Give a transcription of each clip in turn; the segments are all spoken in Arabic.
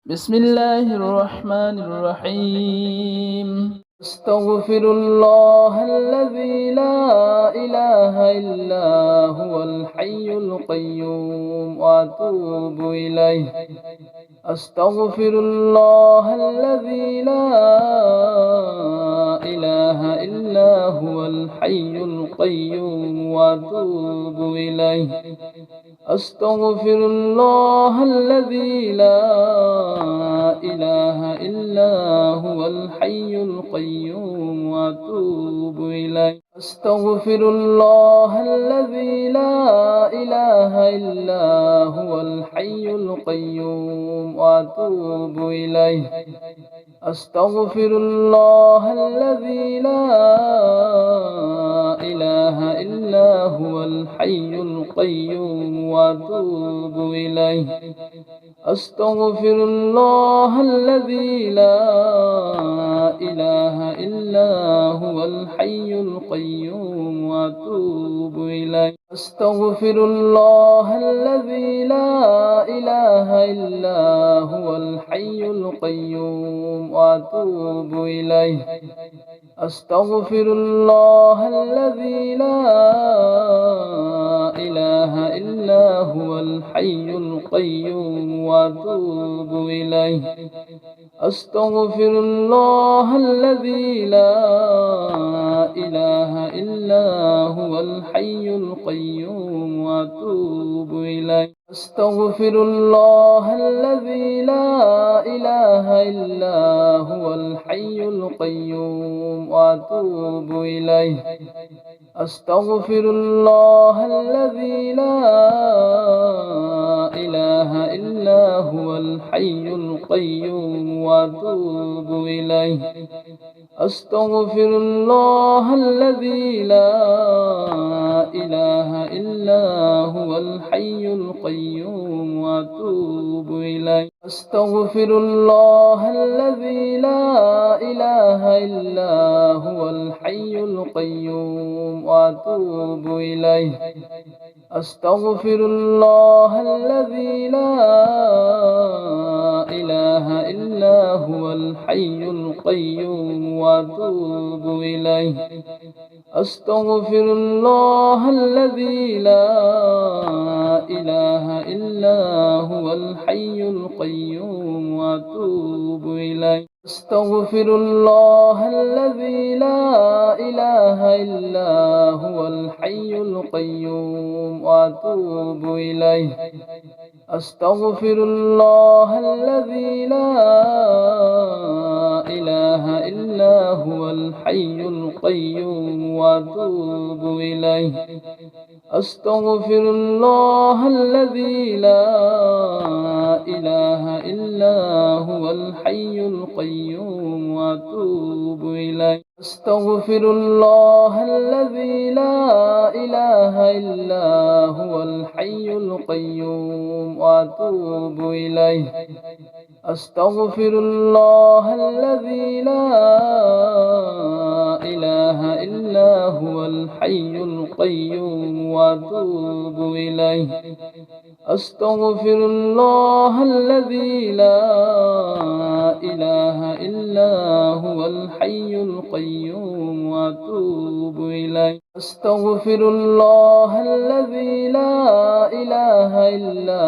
بسم الله الرحمن الرحيم. أستغفر الله الذي لا إله إلا هو الحي القيوم وأتوب إليه. أستغفر الله الذي لا إله إلا هو الحي القيوم وأتوب إليه. أستغفر الله الذي لا إله إلا هو الحي القيوم وأتوب إليه. أستغفر الله الذي لا إله إلا هو الحي القيوم وأتوب إليه. أستغفر الله الذي لا إله إلا هو الحي القيوم وأتوب إليه. أستغفر الله الذي لا إله إلا هو الحي القيوم وأتوب إليه. أستغفر الله الذي لا إله إلا هو الحي القيوم وأتوب إليه. أستغفر الله الذي لا إله إلا هو الحي القيوم وأتوب إليه. أستغفر الله الذي لا إله إلا هو الحي القيوم وأتوب إليه. أستغفر الله الذي لا إله إلا هو الحي القيوم وأتوب إليه. أستغفر الله الذي لا إله إلا هو الحي القيوم وأتوب إليه. أستغفر الله الذي لا إله إلا هو الحي القيوم وأتوب إليه. أستغفر الله الذي لا إله إلا هو الحي القيوم وأتوب إليه. أستغفر الله الذي لا إله إلا هو الحي القيوم وأتوب إليه. أستغفر الله الذي لا إله إلا هو الحي القيوم وأتوب إليه. أستغفر الله الذي لا إله إلا هو الحي القيوم وأتوب إليه. أستغفر الله الذي لا إله إلا هو الحي القيوم وأتوب إليه. أستغفر الله الذي لا إله إلا هو الحي القيوم وأتوب إليه. أستغفر الله الذي لا إله إلا هو الحي القيوم وأتوب إليه. أستغفر الله الذي لا إله إلا هو الحي القيوم وأتوب إليه. أستغفر الله الذي لا إله إلا هو الحي القيوم وأتوب إليه. أستغفر الله الذي لا إله إلا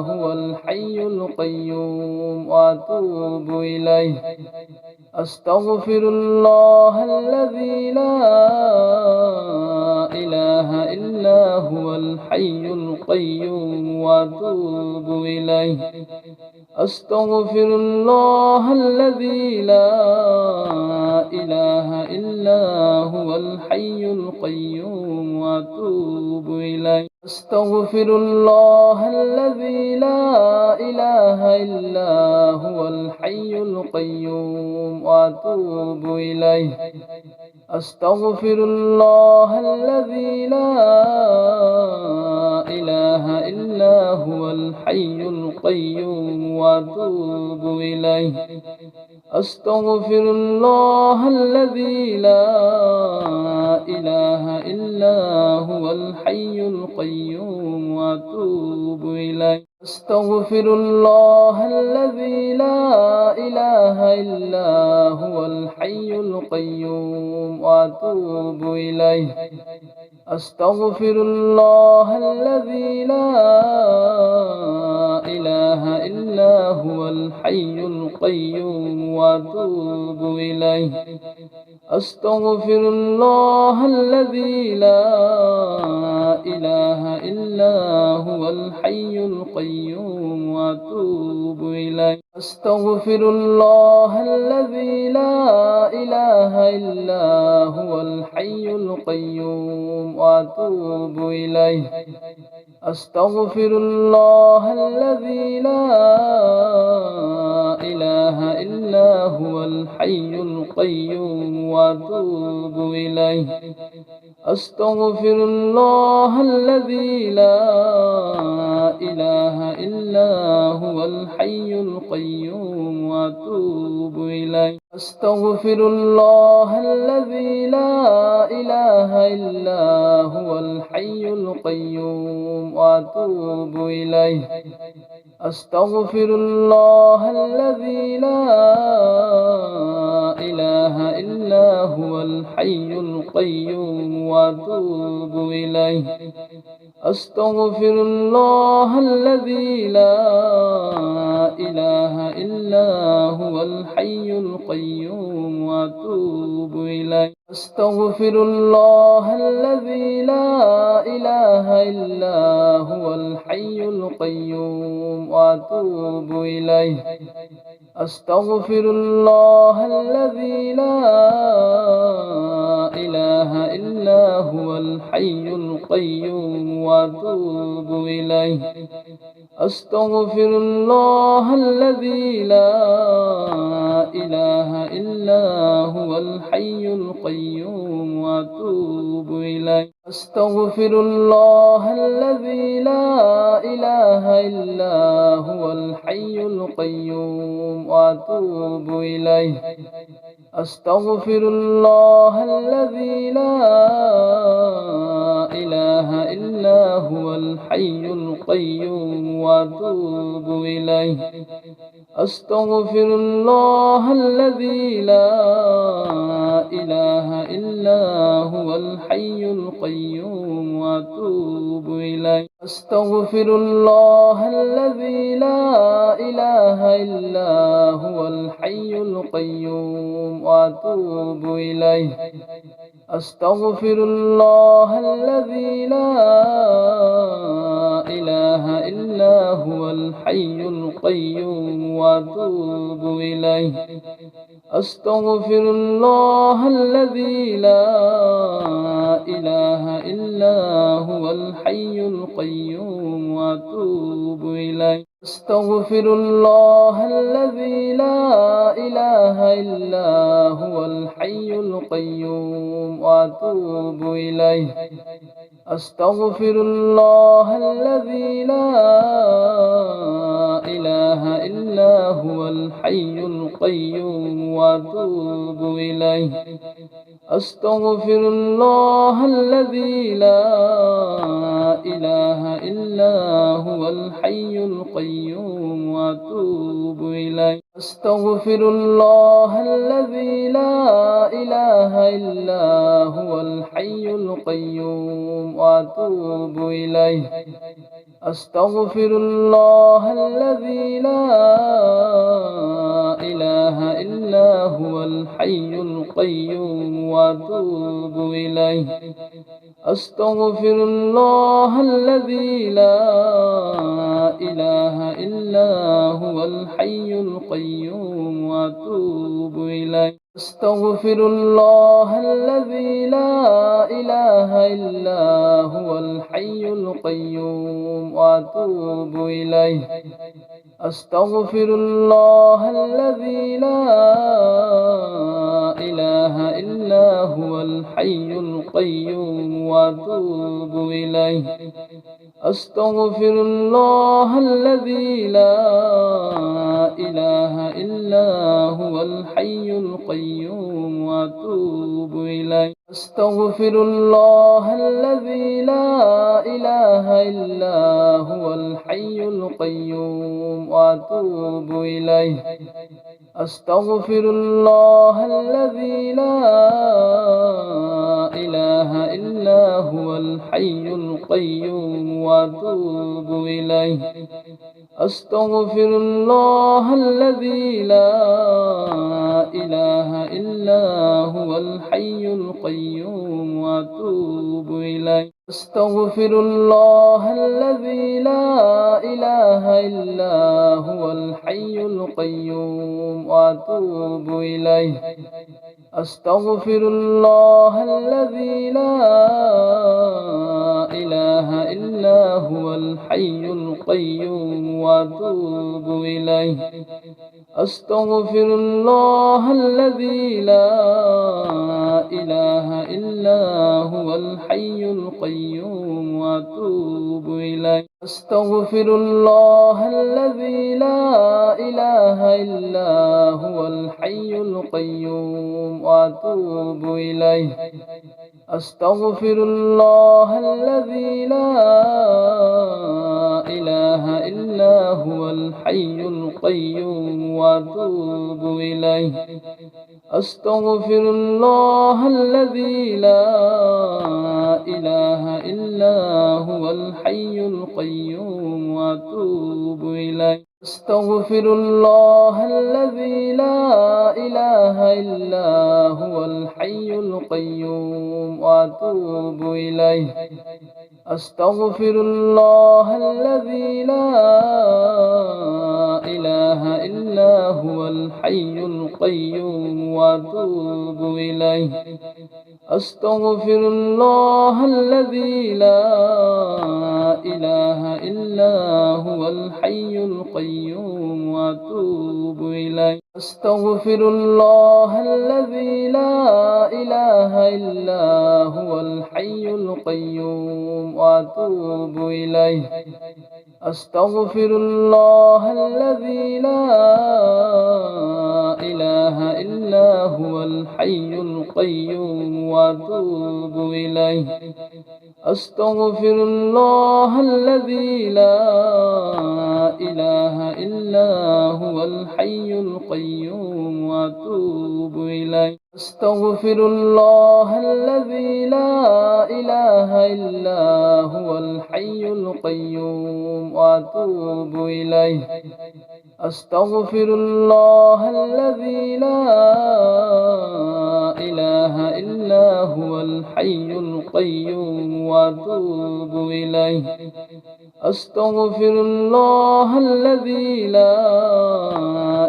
هو الحي القيوم وأتوب إليه. أستغفر الله الذي لا إله إلا هو الحي القيوم وأتوب إليه. أستغفر الله الذي لا إله إلا هو الحي القيوم وأتوب إليه. أستغفر الله الذي لا إله إلا هو الحي القيوم وأتوب إليه. أستغفر الله الذي لا إله إلا هو الحي القيوم وأتوب إليه. أستغفر الله الذي لا إله إلا هو الحي القيوم وأتوب إليه. أستغفر الله الذي لا إلا هو الحي القيوم وأتوب إليه أستغفر الله الذي لا إله إلا هو الحي القيوم وأتوب إليه أستغفر الله الذي لا إله إلا هو الحي القيوم وأتوب إليه أستغفر الله الذي لا إله إلا هو الحي القيوم وأتوب إليه أستغفر الله الذي لا إله إلا هو الحي القيوم وأتوب إليه أستغفر الله الذي لا إله إلا هو الحي القيوم وأتوب إليه أستغفر الله الذي لا إله إلا هو الحي القيوم وأتوب إليه أستغفر الله الذي لا إله إلا هو الحي القيوم وأتوب إليه أستغفر الله الذي لا إله إلا هو الحي القيوم وأتوب إليه أستغفر الله الذي لا إله إلا هو الحي القيوم وأتوب إليه أستغفر الله الذي لا إله إلا هو الحي القيوم وأتوب إليه أستغفر الله الذي لا إله إلا هو الحي القيوم وأتوب إليه أستغفر الله الذي لا إله إلا هو الحي القيوم وأتوب إليه أستغفر الله الذي لا إله إلا هو الحي القيوم وأتوب إليه أستغفر الله الذي لا إله إلا هو الحي القيوم وأتوب إليه أستغفر الله الذي لا إله إلا هو الحي القيوم وأتوب إليه أستغفر الله الذي لا إله إلا هو الحي القيوم وأتوب إليه أستغفر الله الذي لا إله إلا هو الحي القيوم وأتوب إليه أستغفر الله الذي لا إله إلا هو الحي القيوم وأتوب إليه أستغفر الله الذي لا إله إلا هو الحي القيوم وأتوب إليه أستغفر الله الذي لا إله إلا هو الحي القيوم وأتوب إليه أستغفر الله الذي لا إله إلا هو الحي القيوم وأتوب إليه أستغفر الله الذي لا إله إلا هو الحي القيوم وأتوب إليه أستغفر الله الذي لا إله إلا هو الحي القيوم وأتوب إليه أستغفر الله الذي لا إله إلا هو الحي القيوم وأتوب إليه أستغفر الله الذي لا إله إلا هو الحي القيوم وأتوب إليه أستغفر الله الذي لا إله إلا هو الحي القيوم وأتوب إليه أستغفر الله الذي لا إله إلا هو الحي القيوم وأتوب إليه. أستغفر الله الذي لا إله إلا هو الحي القيوم وأتوب إليه. أستغفر الله الذي لا إله إلا هو الحي القيوم وأتوب إليه. أستغفر الله الذي لا إله إلا هو الحي القيوم وأتوب إليه. أستغفر الله الذي لا إله إلا هو الحي القيوم وأتوب إليه. أستغفر الله الذي لا إله إلا هو الحي القيوم وأتوب إليه. أستغفر الله الذي لا إله إلا هو الحي القيوم وأتوب إليه. أستغفر الله الذي لا إله إلا هو الحي القيوم وأتوب إليه. أستغفر الله الذي لا إله إلا هو الحي القيوم وأتوب إليه. أستغفر الله الذي لا إله إلا هو الحي القيوم وأتوب إليه. أستغفر الله الذي لا إله إلا هو الحي القيوم وأتوب إليه. أستغفر الله الذي لا إله إلا هو الحي القيوم وأتوب إليه. أستغفر الله الذي لا إله إلا هو الحي القيوم وأتوب إليه. أستغفر الله الذي لا إله إلا هو الحي القيوم وأتوب إليه. أستغفر الله الذي لا إله إلا هو الحي القيوم وأتوب إليه. أستغفر الله الذي لا إله إلا هو الحي القيوم وأتوب إليه. أستغفر الله الذي لا إله إلا هو الحي القيوم وأتوب إليه. أستغفر الله الذي لا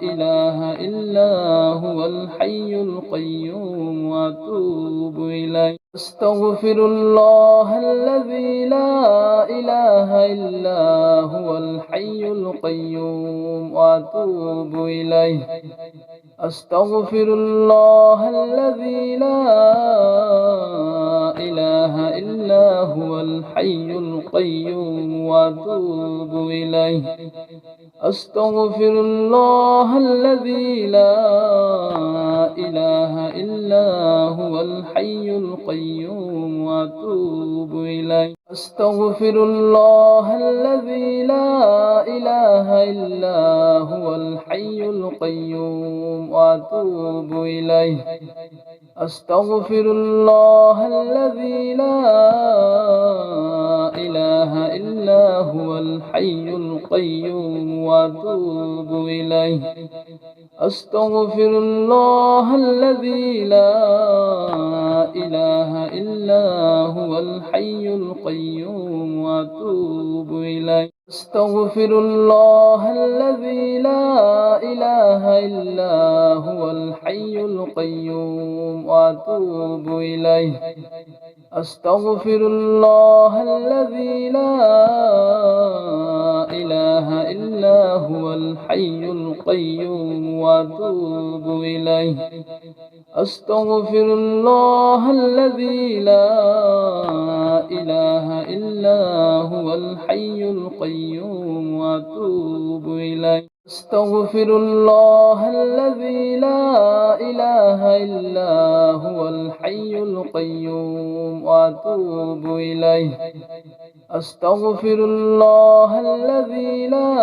إله إلا هو الحي القيوم وأتوب إليه. أستغفر الله الذي لا إله إلا هو الحي القيوم وأتوب إليه. أستغفر الله الذي لا إله إلا هو الحي القيوم وأتوب إليه. أستغفر الله الذي لا إله إلا هو الحي القيوم وأتوب إليه. أستغفر الله الذي لا إله إلا هو الحي القيوم وأتوب إليه. أستغفر الله الذي لا إله إلا هو الحي القيوم وأتوب إليه. أستغفر الله الذي لا إله إلا هو الحي القيوم وأتوب إليه. أستغفر الله الذي لا إله إلا هو الحي القيوم وأتوب إليه. أستغفر الله الذي لا إله إلا هو الحي القيوم وأتوب إليه. أستغفر الله الذي لا إله إلا هو الحي القيوم وأتوب إليه. أستغفر الله الذي لا إله إلا هو الحي القيوم وأتوب إليه. أستغفر الله الذي لا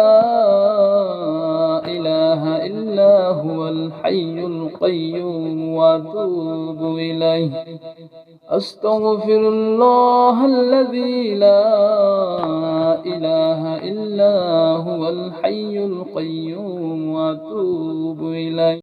إله إلا هو الحي القيوم وأتوب إليه. أستغفر الله الذي لا إله إلا هو الحي القيوم وأتوب إليه.